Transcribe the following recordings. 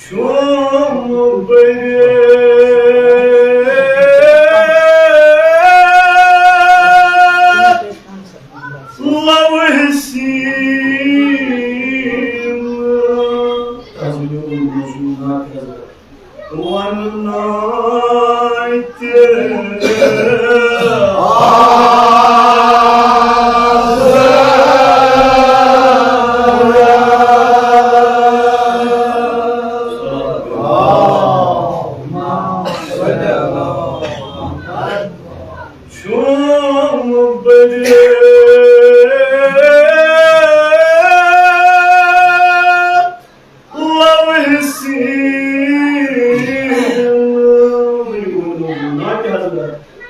Şum beni one night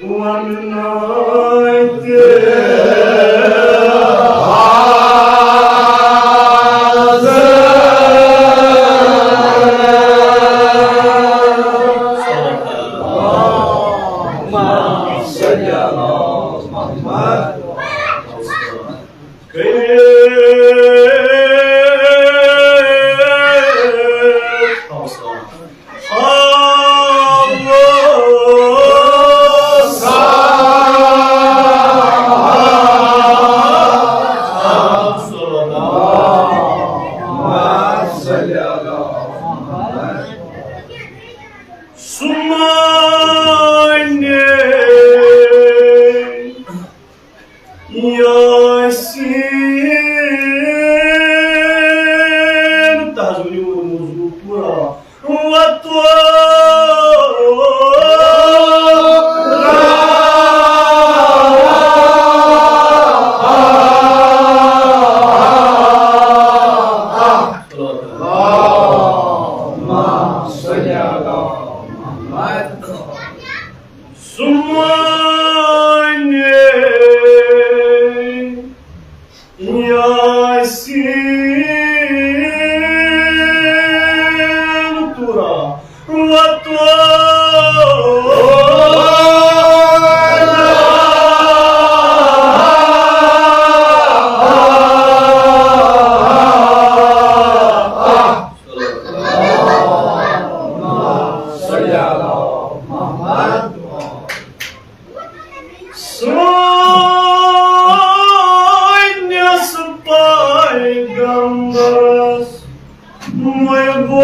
one Yasin Tazminul Pura Yasin Tura Gambas moego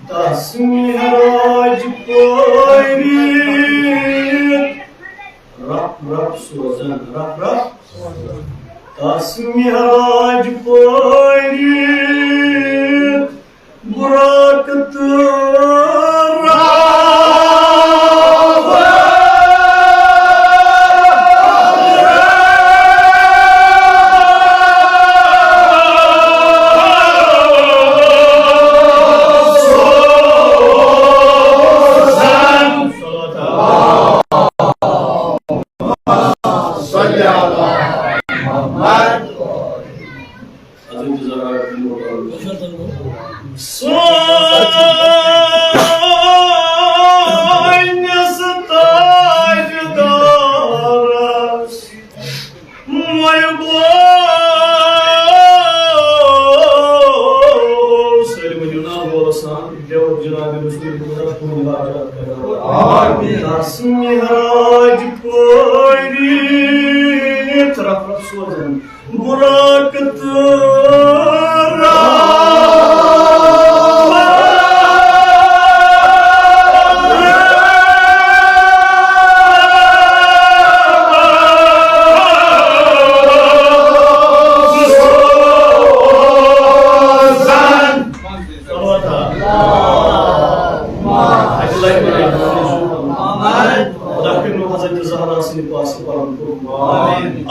tas mihraj poirit rap sozan rap tas mihraj poirit burakat Mihraj poirit rap sozan burakat Amin.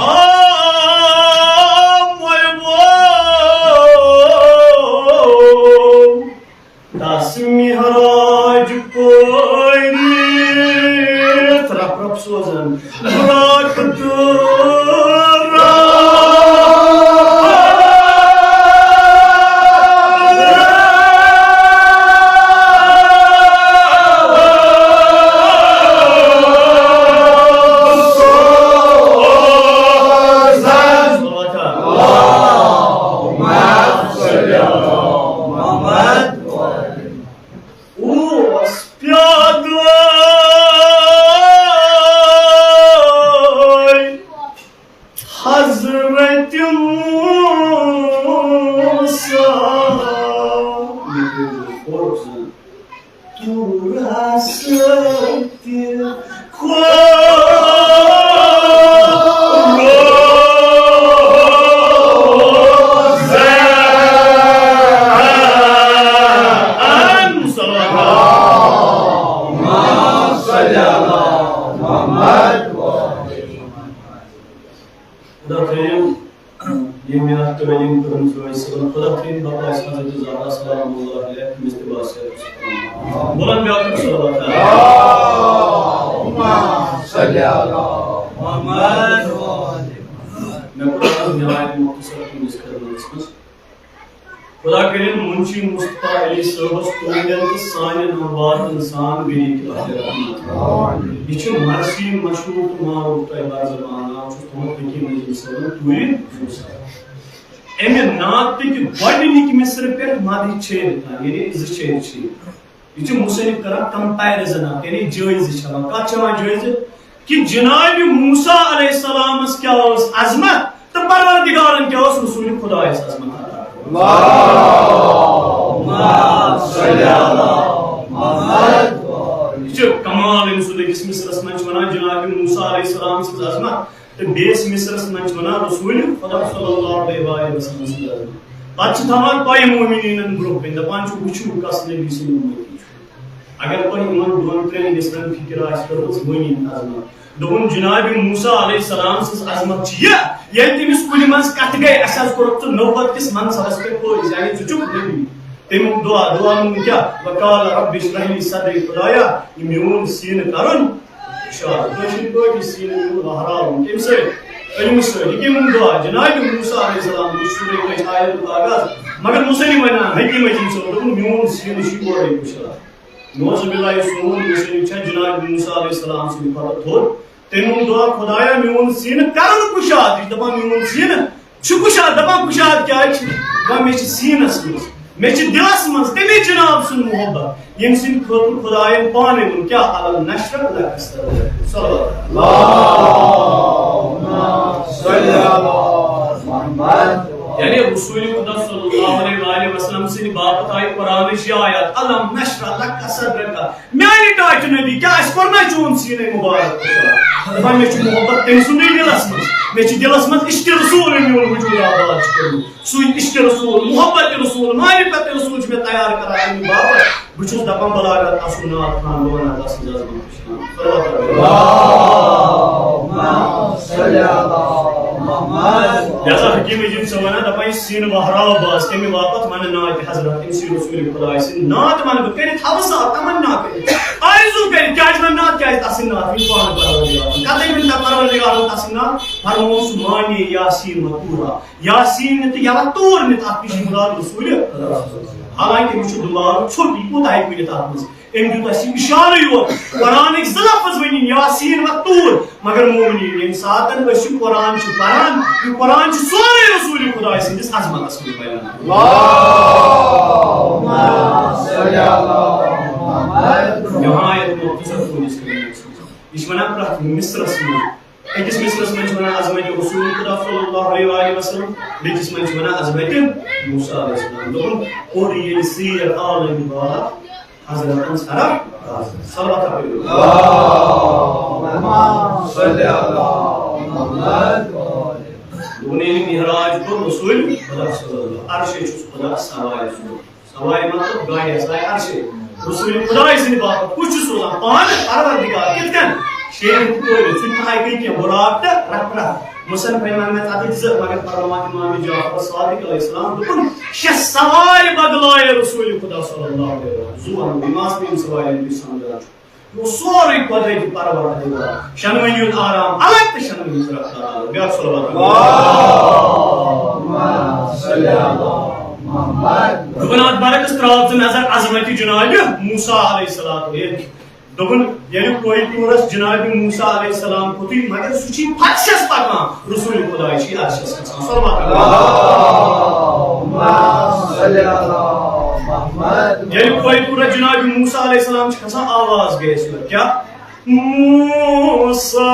Hazreti Musa खुदा करीम मुंशी मुस्तफा अली साहब student साने नवाज इंसान बिनी की ये छ mercy मशहूर मारो तैबार जमाना छ तो की मजलिस सब पूरी एमे नात की बडनिक मिस्र पे मादी छेद यानी इज छेद छी ये छ मुसन्निफ करा कंपैरिजन यानी जायज छवा का छवा जायज कि जनाब मूसा अलैहिस्सलाम क्या अजमत तो परवरदिगारन क्या रसूल खुदा अजमत कमाल मिसरस मन जनाब मूसा अलैहिस्सलाम अजमत तो बेस मिसरस मन रसूल खुदा सल्लल्लाहु अलैहि वसल्लम पछ थमान पय मोमिनीन ग्रुप इन दपान छु वुचु कस नबी सल्लल्लाहु अगर कोई इमान दोन ट्रेन निस्बत फिक्र आस करो वनी अजमत दोन जनाब मूसा अलैहिस्सलाम अजमत ये ये तिमिस कुल मस कत गए असस करत नौबत किस मन सबस पे कोई यानी जुचुक नबी तेम दुआ मुन क्या वकाल रब्बि इश्रह ली सदरी खुदाया इम्यून सीन करन शाद कोई कोई सीन वहराल केम से कलम से ये मुन दुआ जनाब मूसा अलैहिस्सलाम सूरह के आयत आगाज मगर मुसलिम ना हकीम जिन सो इम्यून सीन शी बोले कुशा नौज बिल्लाह सुन मुसलिम छ जनाब मूसा अलैहिस्सलाम से फरत हो तेम दुआ खुदाया म्यून सीन करन कुशाद दबा म्यून सीन छु कुशाद दबा कुशाद क्या छ वा मे छ सीनस मे छ दिलस मन तेमी जनाब सुन मोहब्बत यम सिन खतुर खुदायन पाने मन क्या अलल नशर लकस सल्लल्लाहु अलैहि यानी रसूल खुदा सल्लल्लाहु अलैहि वसल्लम से बात आई कुरान की आयत अलम नशर लक सदरका मेरी टाइट नबी क्या इस पर मैं चोन सीने मुबारक मैं में मोहब्बत तेम सुनी दिलस में दिलस में इश्क रसूल में वजूद आबाद करू सुई इश्क रसूल मोहब्बत रसूल मारिफत रसूल में तैयार कराई बाबा बुचुस दपम बलागत असुना खान लोना दस जज्ब जैसा हकीम जिन सवाना दपाई सीन वहरा बास के में वापस मन नात हजरत इसी रसूल खुदा से नात मन करे थवसा तमन्ना करे आरज़ू करे क्या जन नात क्या तसन्ना फिवान परवरदिगार कतई बिन परवरदिगार तसन्ना फरमो सुमानी यासीन मतूरा यासीन ने या तूर ने ताकि मुराद रसूल हालांकि मुझे दुलार छोटी कोताई मिले ताकि इन दुआसी इशारे यो कुरान एक लफ्ज वनी यासीन व तूर मगर मोमिनीन इन सातन वसी कुरान छ परान ये कुरान छ सोरे रसूल खुदा सिंदिस अजमत असल बयान अल्लाहुम्मा सल्ली अला मुहम्मद यहाँ आयत मुख्तसर पुलिस के इसमना प्रत मिस्र रसूल एकस मिस्र में मना अजमत रसूल खुदा सल्लल्लाहु अलैहि वसल्लम बेकिस में मना अजमत मूसा अलैहिस्सलाम लोगों और ये सीर आल इबादत हज़रत सरा सल्लल्लाहु अलैहि सल्ली अला मुहम्मद उन्हें मिहराज को रसूल खुदा सल्लल्लाहु अर्श खुदा सवाए सवाए मतलब गाय सवाए अर्श रसूल खुदा इसी बात कुछ सोला पान परवरदिगार कितन शेर को सुन हाय के बुराक रखना मुसन पैमान में तादिज मगर परमात्मा इमाम जाफर सादिक अलैहिस्सलाम दुकुन श सवाए बगलाए रसूल खुदा सल्लल्लाहु अलैहि वसल्लम जुवान बिमास में सवाए इंसान वो सोरे पदे की परवरदिगार शनवयुल आराम अलग शनवयुल रखता बिया सल्लल्लाहु सल्ली अला मुहम्मद दुगनात बरकत त्रात नजर अजमत जनाब मूसा अलैहिस्सलाम दोगुन यानी कोई टूरस जनाब मूसा अलैहिस्सलाम कोती मगर सुची फक्षस पका रसूल खुदा छी अर्शस सल्लल्लाहु सल्ली अला मुहम्मद यानी कोई पूरा जनाब मूसा अलैहिस्सलाम खसा आवाज गए क्या मूसा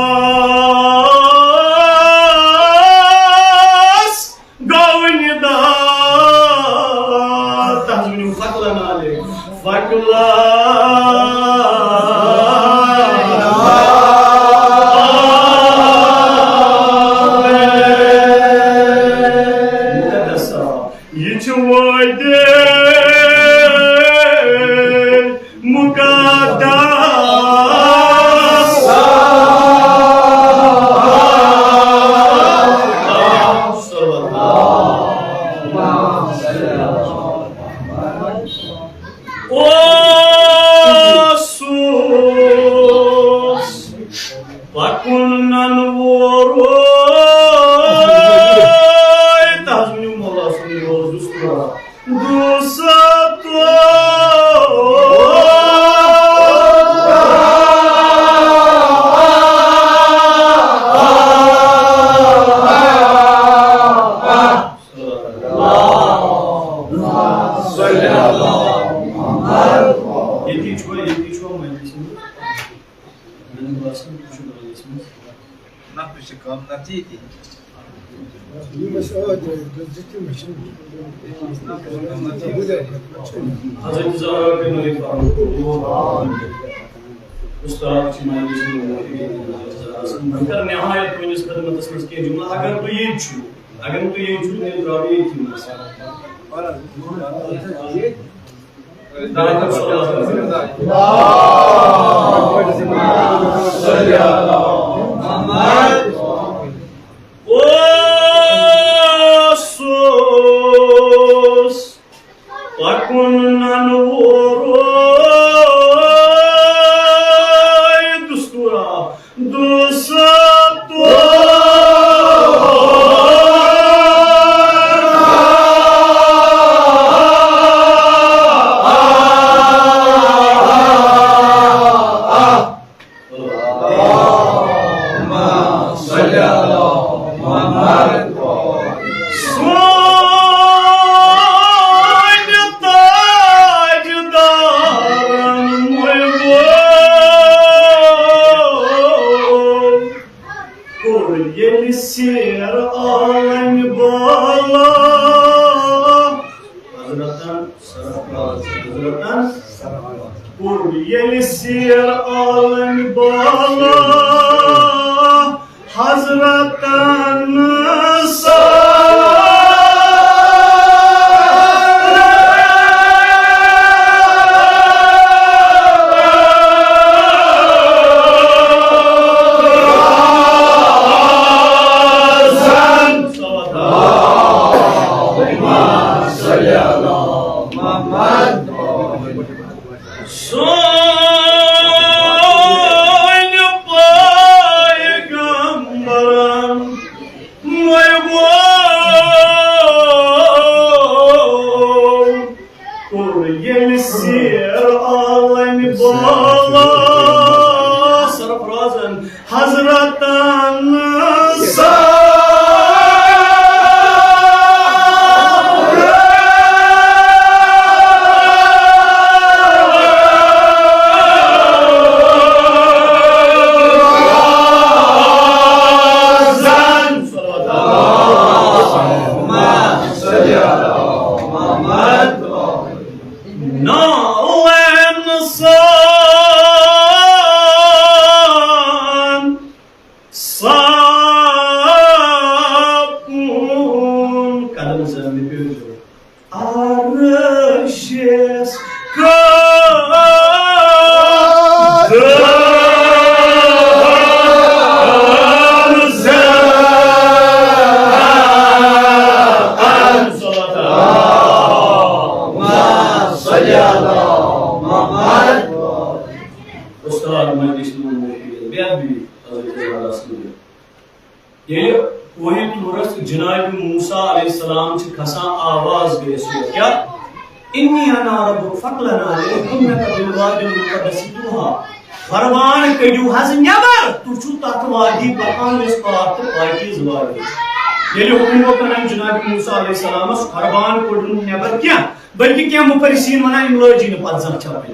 बल्कि क्या मुफरिसीन वना इमलोजी न पजम छपे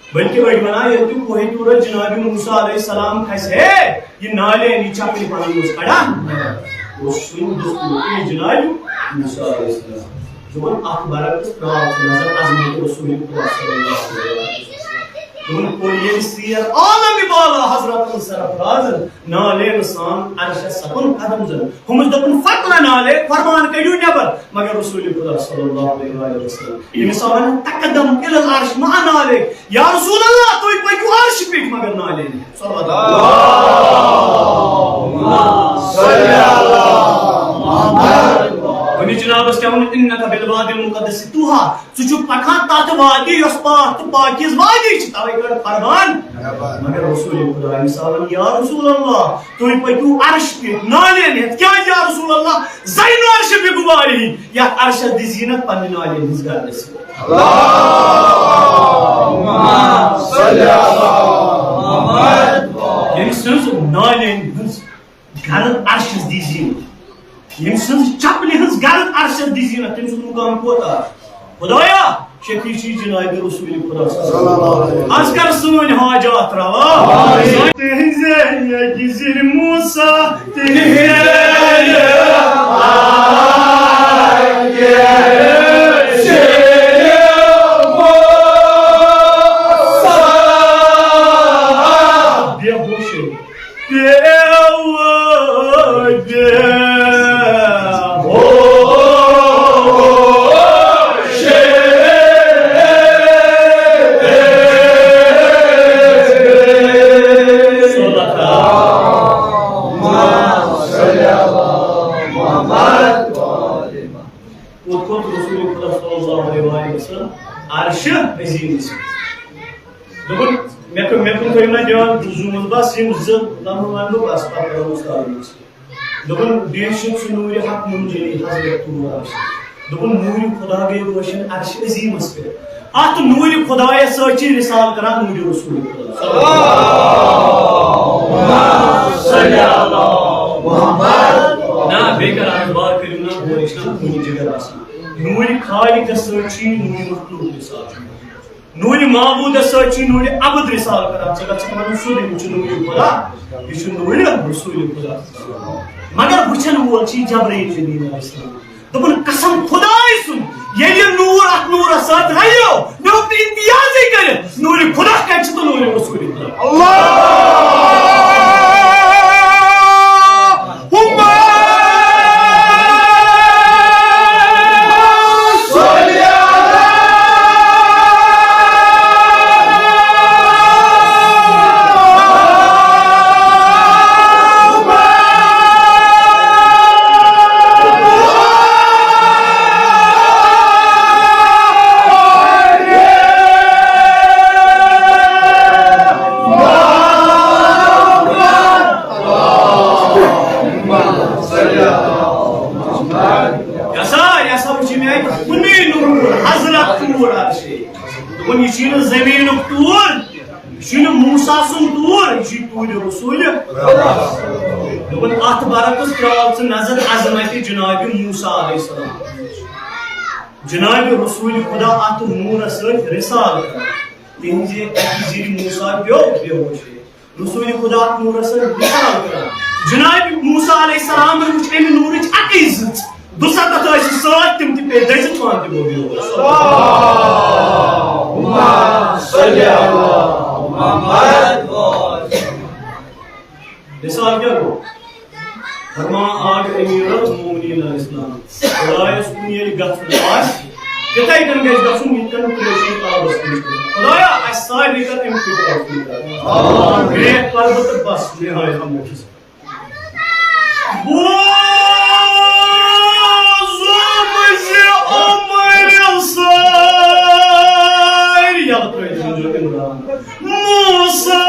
बल्कि वही वना ये तो कोई दूर जनाब मूसा अलैहि सलाम खसे ये नाले नीचा पे पानी उस खड़ा वो सुन दोस्तों ये जनाब मूसा अलैहि सलाम जुबन आख बरकत प्राव नजर अजमत रसूल खुदा सल्लल्लाहु अलैहि वसल्लम जुबन कोलिए सियर आलम बाला हजरत सरफराज नाले इंसान अर्श सपन कदम जन हम दपन फतला नाले फरमान कयु नेबर मगर रसूल खुदा सल्लल्लाहु अलैहि वसल्लम इंसान तकदम इल अर्श मा नाले या रसूल अल्लाह तो पयु अर्श पे मगर नाले सल्लल्लाहु सल्ली अला मुहम्मद जनाब इन्नका बिलवादिल मुक़द्दस तुहा सुचु पखा तात वादी यस पाक तो पाकिज वादी छ तवे कर फरमान मगर रसूल खुदा इंसान या रसूल अल्लाह तो पयु अर्श पे नाले ने क्या या रसूल अल्लाह ज़ैन अर्श पे गुवारी या अर्श दी ज़ीनत पन नाले हिजगार दस अल्लाहुम्मा सल्ली अला मुहम्मद ये सुन नाले घर अर्श दी ज़ीनत यम सन्स चपली हंस गलत अरशद दीजिए तम सुन मुकाम कोता खुदाया शफी छी जनाब रसूल खुदा सल्लल्लाहु अलैहि वसल्लम आज कर सुन हाजत रवा तेजे ये गिजिर मूसा तेरे बस यम ज़मानो बस पर उस्ताद दोपन बेशक नूर हक मुंजली हजरत तुरा दोपन नूर खुदा गे रोशन अर्श अजीम पे अत नूर खुदाय सची रिसाल करा नूर रसूल सल्लल्लाहु सल्ली अला मुहम्मद ना बेकर बार करिना वो इस्लाम की जगह बस नूर खालिक सची नूर मखलूक रिसाल नूर माबूद सची नूर अबद रिसाल करा जगह चमन सुरी मुझ नूर खुदा ये नूर रसूल खुदा मगर बुछन वोल छी जबरील जमीन अलैहिस्सलाम दोपन कसम खुदाई सुन ये नूर अत नूर साथ रहियो नो इम्तियाज ही कर नूर खुदा का छ तो नूर रसूल खुदा अल्लाहुम्मा नजर अजमत जनाब मूसा अलैहिस्सलाम जनाब रसूल खुदा अत नूर सर रिसाल कर तिंजे अजीर मूसा प्यो बेहोश रसूल खुदा नूर सर रिसाल कर जनाब मूसा अलैहिस्सलाम रुच एम नूरच अकीजत दुसा तथा साथ तिम पे दजत मान दिबो अल्लाहुम्मा सल्ली अला मुहम्मद रिसाल क्या हो फरमा आग अमीरुल मोमिनीन अलैहिस्सलाम खुदाय सुनिए गफर आज कितै कन गज गफुन मिकन क्रिएशन पावर खुदाया असाई कर इम्प्रूव कर ग्रेट पर्वत बस निहाय हम वो ज़ुमज़े उमर सार या तो इमरान मूसा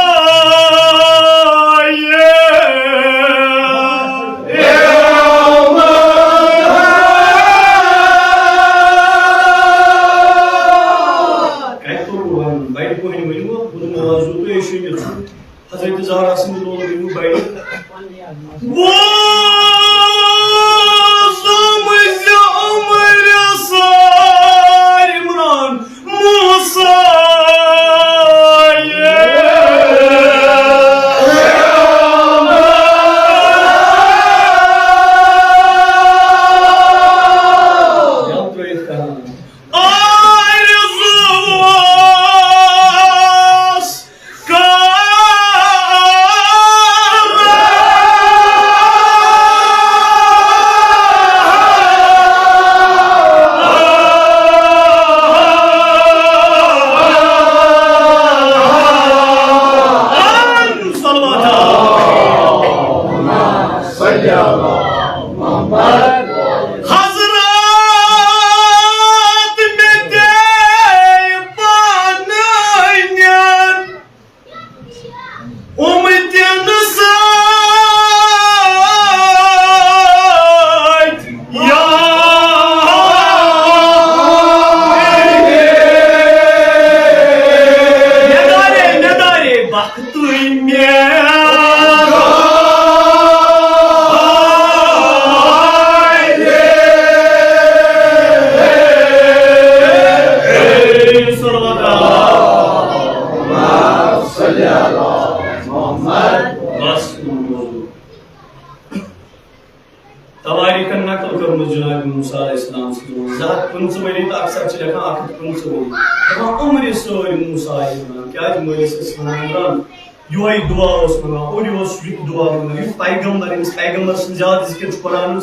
Hazreti Zahra sinirli olur, bu bayılır. कर्म जनाब मूसा अलैहिस्सलाम से ज़ात कुंस वली तो अक्सर छ लिखा आखिर कुंस वली दपान उम्र सोरी मूसा क्या मलिस इमरान योई दुआ उस मंगा और यो युत दुआ मंगा युत पैगंबर से ज्यादा जिक्र कुरान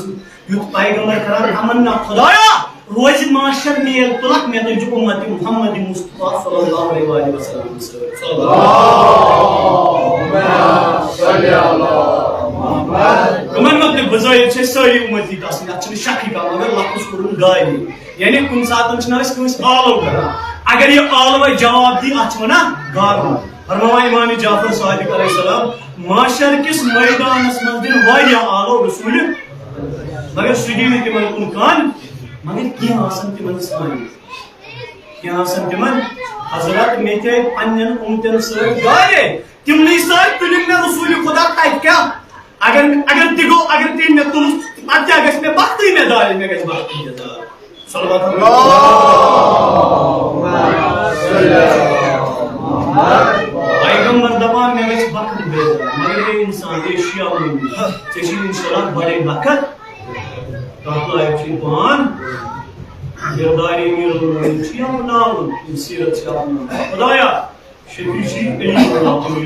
युत पैगंबर करान तमन्ना खुदाया रोज माशर मेल तुलक में तो जो उम्मत मोहम्मद मुस्तफा सल्लल्लाहु अलैहि वसल्लम कमन मतलब बजाय छे सारी उम्मती दास ने शकी का मगर लफ्ज कुरन गाय यानी कुन सातन छना कस आलो करा अगर ये आलो जवाब दी अचवना गार फरमाया इमाम जाफर सादिक अलैहिस्सलाम माशर किस मैदानस मज दिन वाया आलो रसूल मगर सुदीन के मन कुन कान मगर क्या आसन के मन सानी क्या आसन के मन हजरत मेथे पन्नन उम्मतन से गारे तिमनी सर तुलिम में रसूल खुदा का क्या अगर दिगो अगर तीन में तुम आत्या गस में बख्ती में दाल में गस बख्ती में दाल सल्लल्लाहु पैगंबर दबान में गस बख्त बेदा मगर ये इंसान ये शिया में चेशी इंशाल्लाह बड़े बखत ताकला एक शिपान किरदारी में शिया नाम सीरत का खुदाया शफीशी अली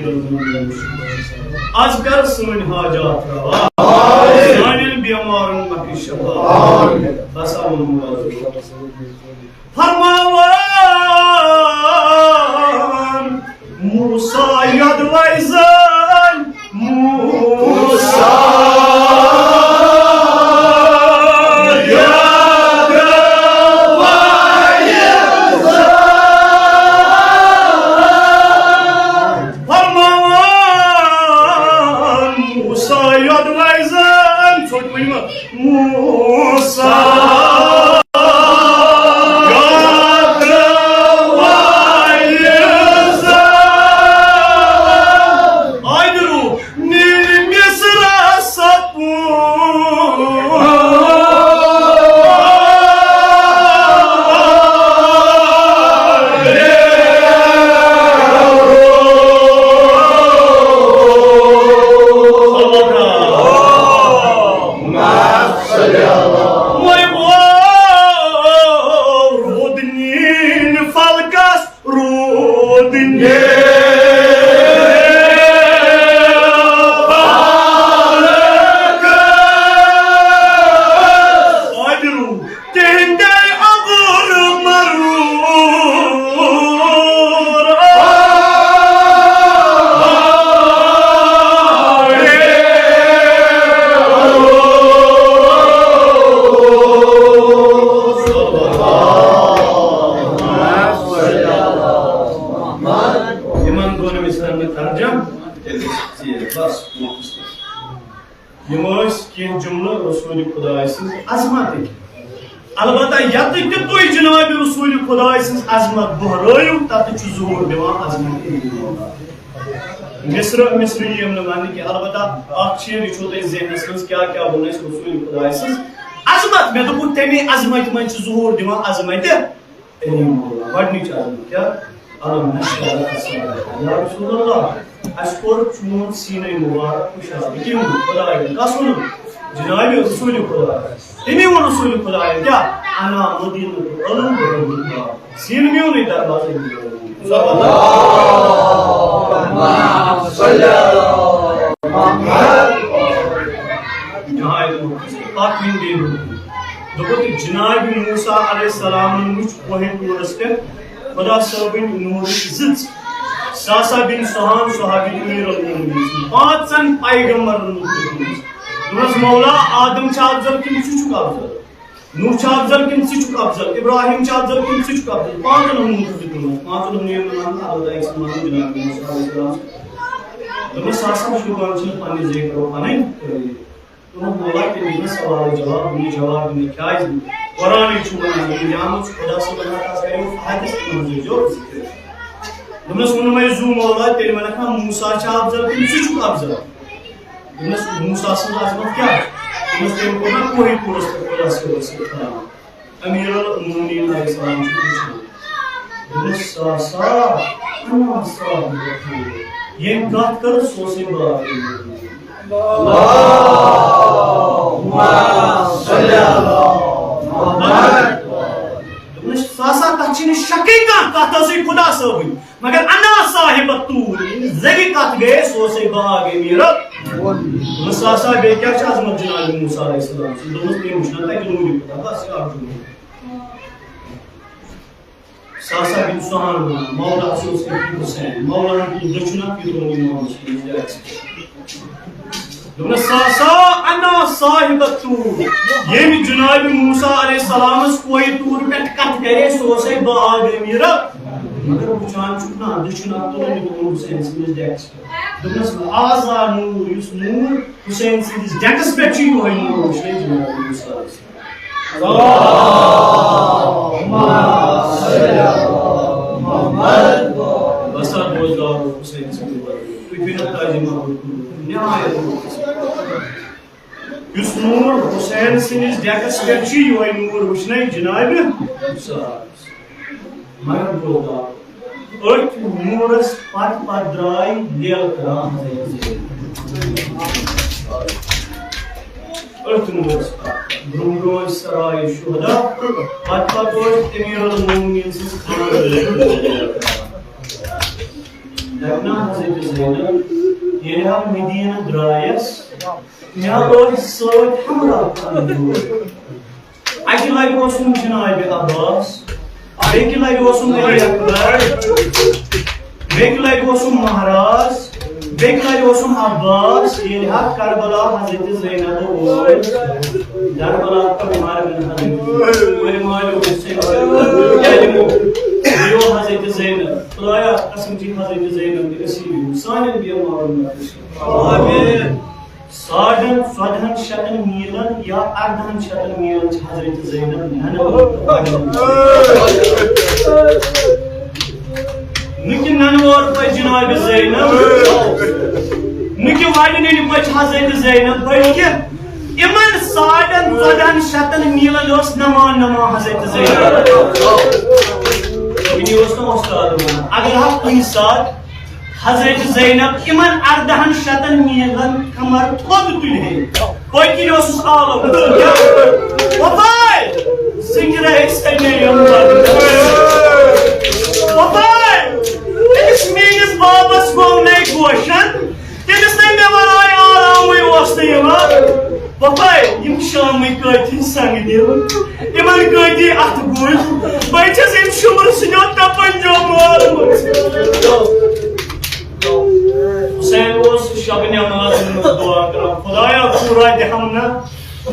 आज कर सुन हाजात रवा सानिल बीमारन मकी शफा बस फरमावन मूसा यदवैज़न मूसा अलबत्ता यत तुम जनाब रसूल खुदा अजमत बहरायु तथ जोर दिवान अजमत मिस्र वन कि अलबत्ता वो जहनस मज क्या क्या वो रसूल खुदा अजमत मे दोप तमे अजमत मन जोर दिवान अजमत गडनिच अजमत क्या चून सीन मुबारक खुशहाल जनाब रसूल खुदा तमी वो रसूल खुदा क्या अना मदीना सीन में नहीं दरवाजे जनाब मूसा अलैहिस्सलाम खुदा सबन नूर जिज सासा बिन सुहान सुहाबी पांचन पैगंबर मौला आदम अफजल किन अफजल नूह अफजल किन अफजल इब्राहिम अफजल किन अफजल पांचन सासा शुभान पानी जे करो पन मौला के सवाल जवाब क्या कुरान खुदा जो जू मौला तेल वन मूसा अफजल किन अफजल मूसा अजमत क्या कोई अमीरुल मोमिनीन अलैहिस्सलाम ये बात कर सोचे बात सासा तक शकी कत खुदा साहब मगर अना साहिब तूर जगी कत गए सो से बाग मीर सासा बे क्या अजमत जनाब मूसा अलैहिस्सलाम दोनों मुश्किल तक नूरी पता बस सासा bin Suhan Mawla Asos ki Hussein Mawla ki Dachuna ki dono Dona Sasa ana sahibatu ye bi Janab Musa alayhi salam koi tour pet kat kare so se baag mira magar buchan chukna Dachuna dono Hussein sin dex Dona azanu yus nur Hussein sin dex pet chi hoy nur Hussein Janab Musa Allahumma Muhammad Basar Bozdar Hussein Yus Nur Hussein sinis dekas gerçi yoy Nur Hussein Cenab-ı Magar Bozdar Ört Nur's pat drai lel kram Ört Nur's Brumron Saray Shuhada pat ört Emirul Mu'minin siz Lagna Hazreti Zeynep Yelha Medine Drayas Mehaloy Salat Hamra Akilay olsun Cenab-ı Abbas Bekilay olsun Ali Akbar Bekilay olsun Maharaj Bekilay olsun Abbas Yelha Karbala Hazreti Zeynep'e oğul Karbala Kabimar bin Hazreti Ve Malu Hüseyin Gelimo Diyor Hazreti Zeynep Kulaya Kasımcı Hazreti Zeynep Esiri Sanin bir mağrurun Amin Sadhan şatın milan ya ardhan şatın milan Hazreti Zeynep Niki nanvar pay Cenab-ı Zeynep Niki valideni pay Hazreti Zeynep Belki İman sadhan şatın milan os nama Hazreti Zeynep Bini ostam ustadım Agar hak insan Hazreti Zeynep iman ardahan şatan milan kamar todu tülhe Koy kiliyorsunuz ağlam Babay Zincire ekstemiyorum Babay Enisminiz babas gomlek boşan Denizden de var ay ağlamı ostayım Babay yumuşağımı kaytin sanı diyorum İman kaydi atı gol Bayçaz hem şumur sinyon tapancam var Hüseyin olsun şabın yamalazını dua kıram Khudaya kuraydı hamna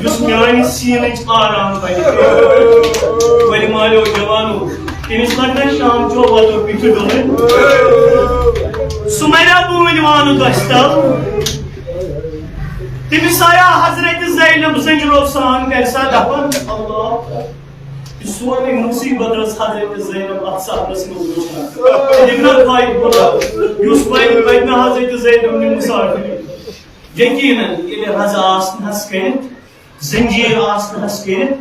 Yusmiyani siyaniç ağram kaydı Veli mali o cevanu Temizlerden şam çoğadır bütü dolu Sumeyra bu ünvanı daştal Timisaya Hazreti Zeynep zincir olsan Kersa dapan Allah Suami musibet ras Hazreti Zeynep atsahlasını buluşlar Dibna kayıp bula Yusuf Bey'in beydine Hazreti Zeynep'in misafiri Yekinen ili raza asını haskenit Zincir asını haskenit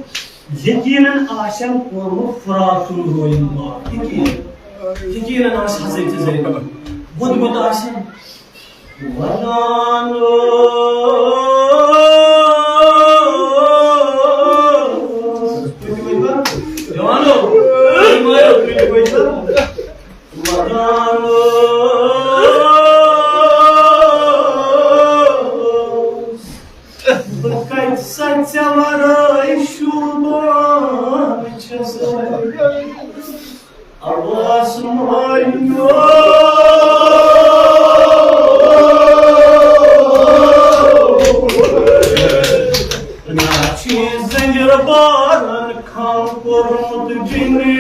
Yekinen aşem kormu Fırat'ın rolün var Yekinen as Hazreti Zeynep Bud aşem Valanı Jawano, mayo, pilih baca. Wadano, berkait saja warai syuban cesai. Allah semuanya. Baran kan korumut cini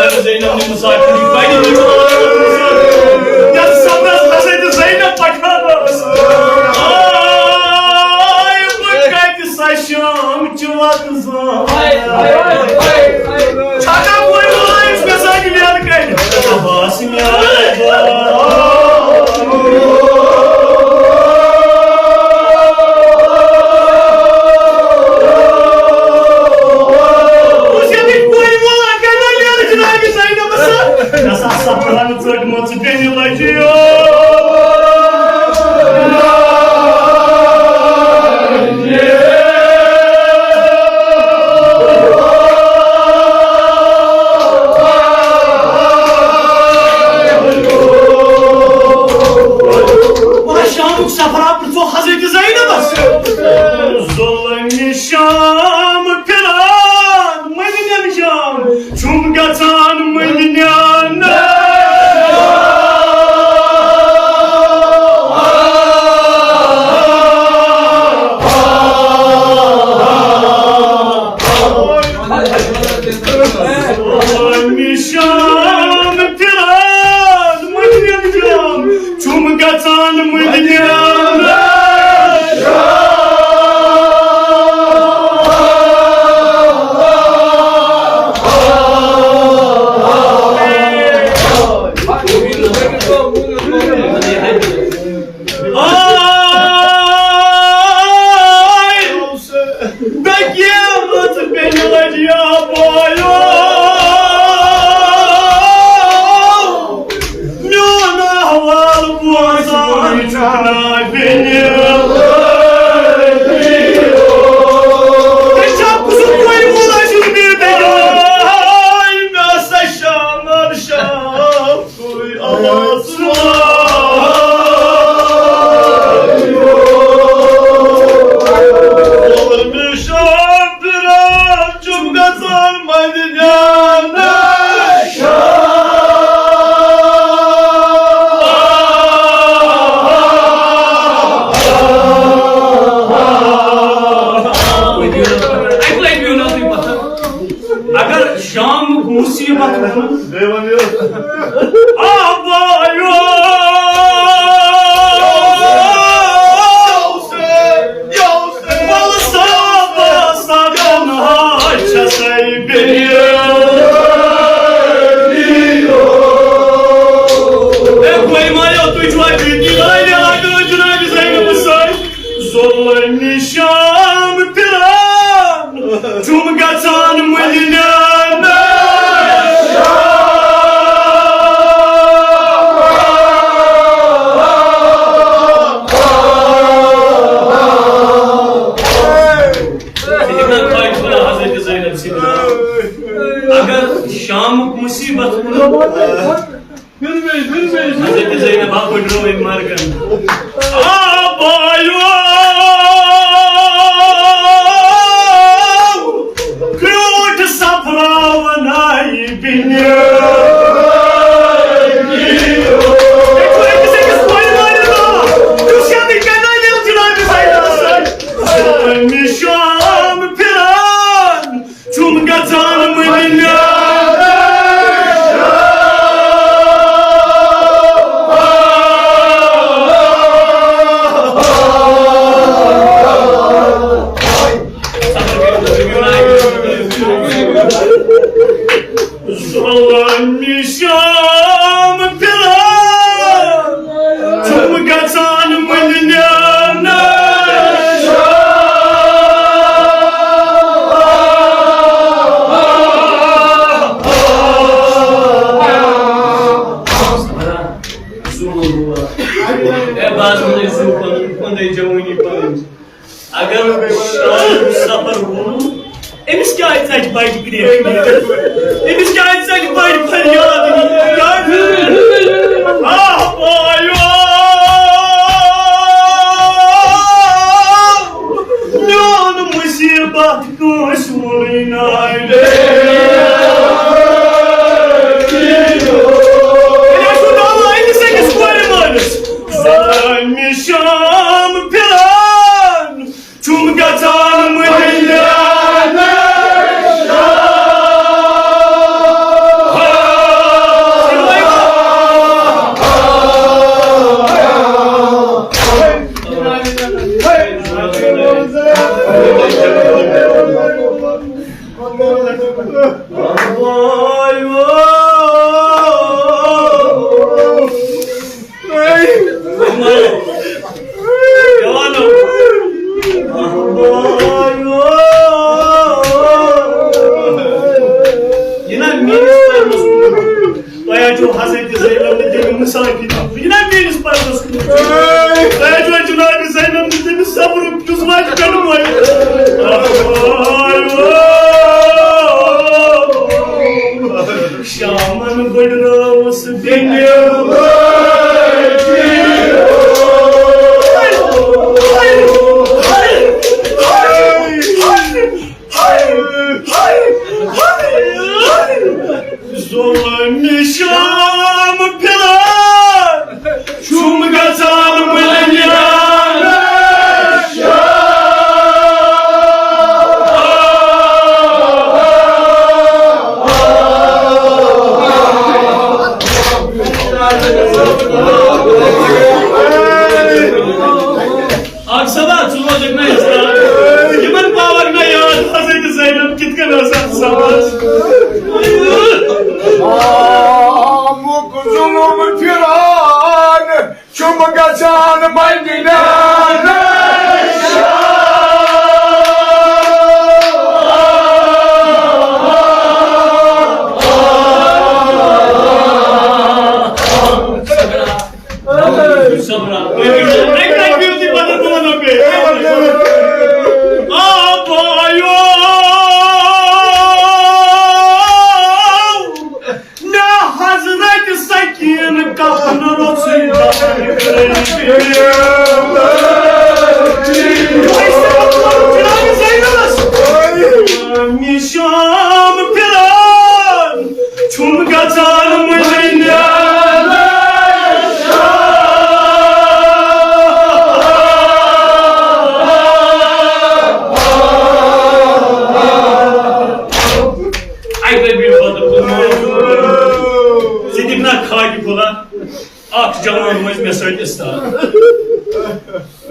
Cenab-ı Zeynep'in misafiri kaydı Ya sabras Hazreti Zeynep bakarız Ay bu kaydı saçım çuvatızı Çakam koymayız mesela gülüyor kaydı Abbasım ya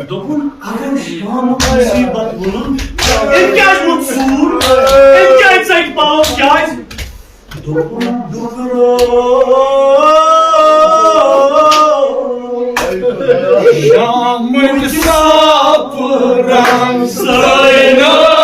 Dokun agar şam musibat bunun. İhtiyaç mutsur. İhtiyaç sayık bağlı. İhtiyaç. Dokun Şam'ın sapıran sayına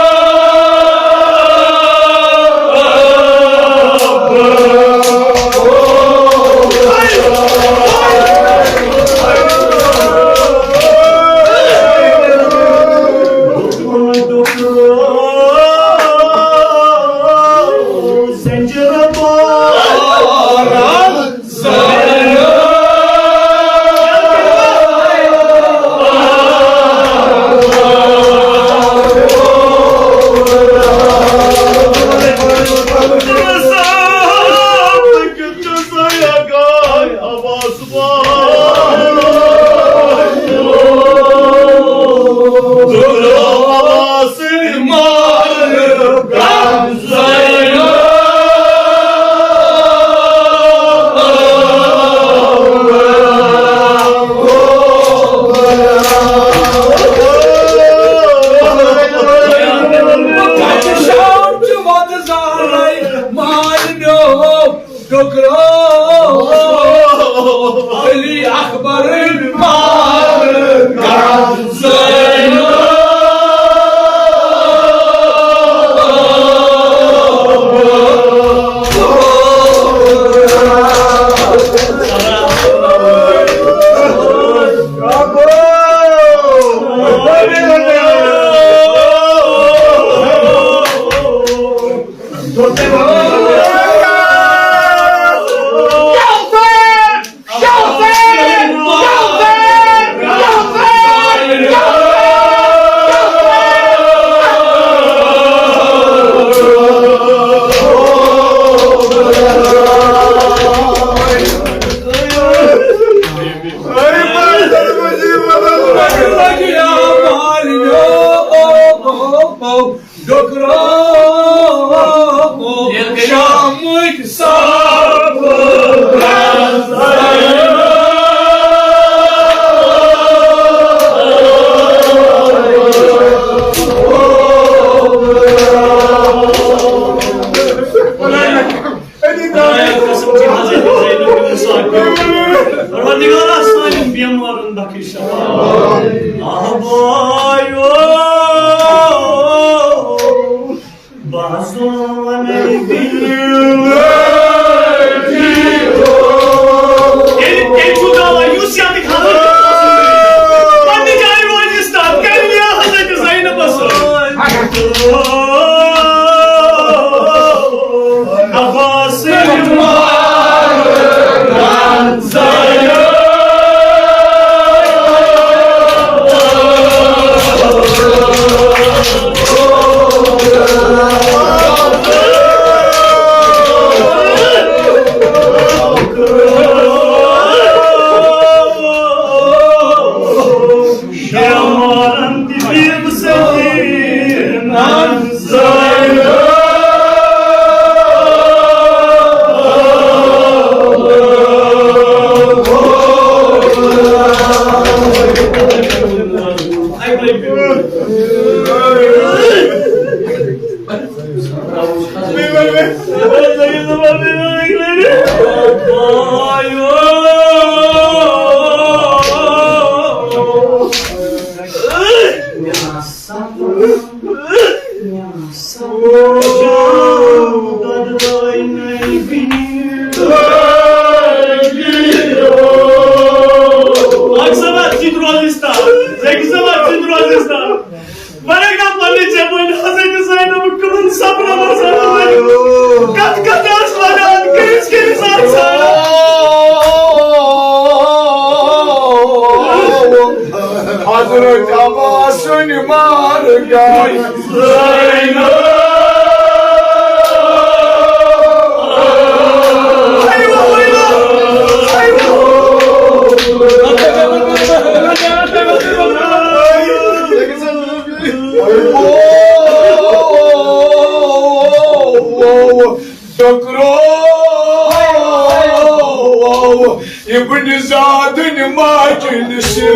İbn Zad'ın makinesi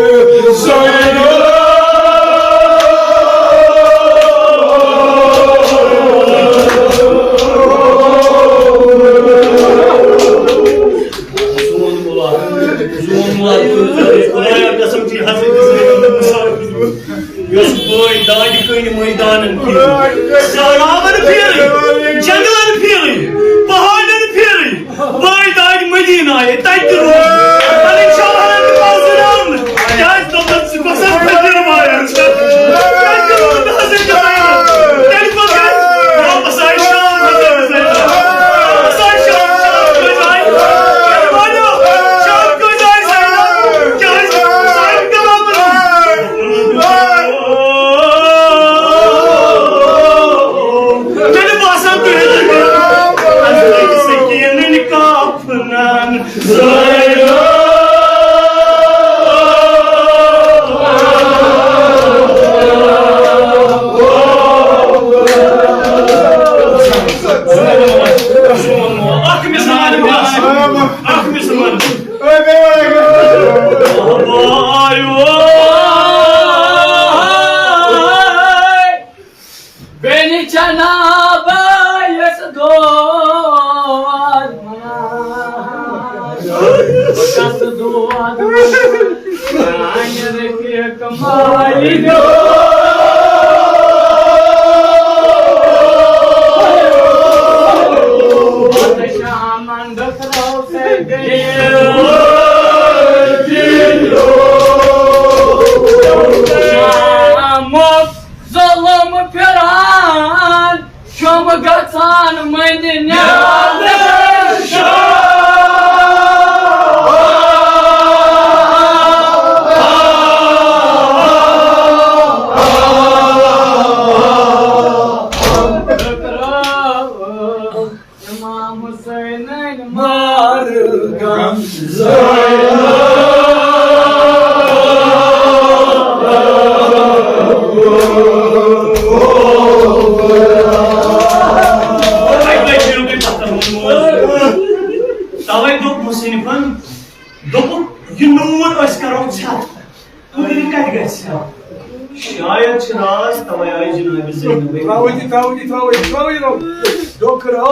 Saraları piri, canlıları piri, baharları piri, vay dayı Medine'ye, dayı ruhu, hani çağlarını bazılar mı? Gel domatesi basan kaçırım ayağını. Dayı ruhu da hazır dayı. Gel bakın, yapmasay şam hazır. Yapmasay şam gözay. Gel bana, şam gözay sayın. Gel, sayın kıvamını. Beni basan duyacak. Azrail sekiyenin kapınan sayın. Akım zamanı var. Akım zamanı. Vay vay. Beni Cenab-ı doğar Bakası doğar Aynadaki kemali Ateşe aman dıkrav sevgilim Şamuk zulüm piran Şamı gatan Medine İmam Hüseyin'in margan Tawai dok musim pun dok yunur askarong chat. Mungkin kan guys. Şayet çıraz tawai ay cinabi zeynep. Tavudi. Dokro.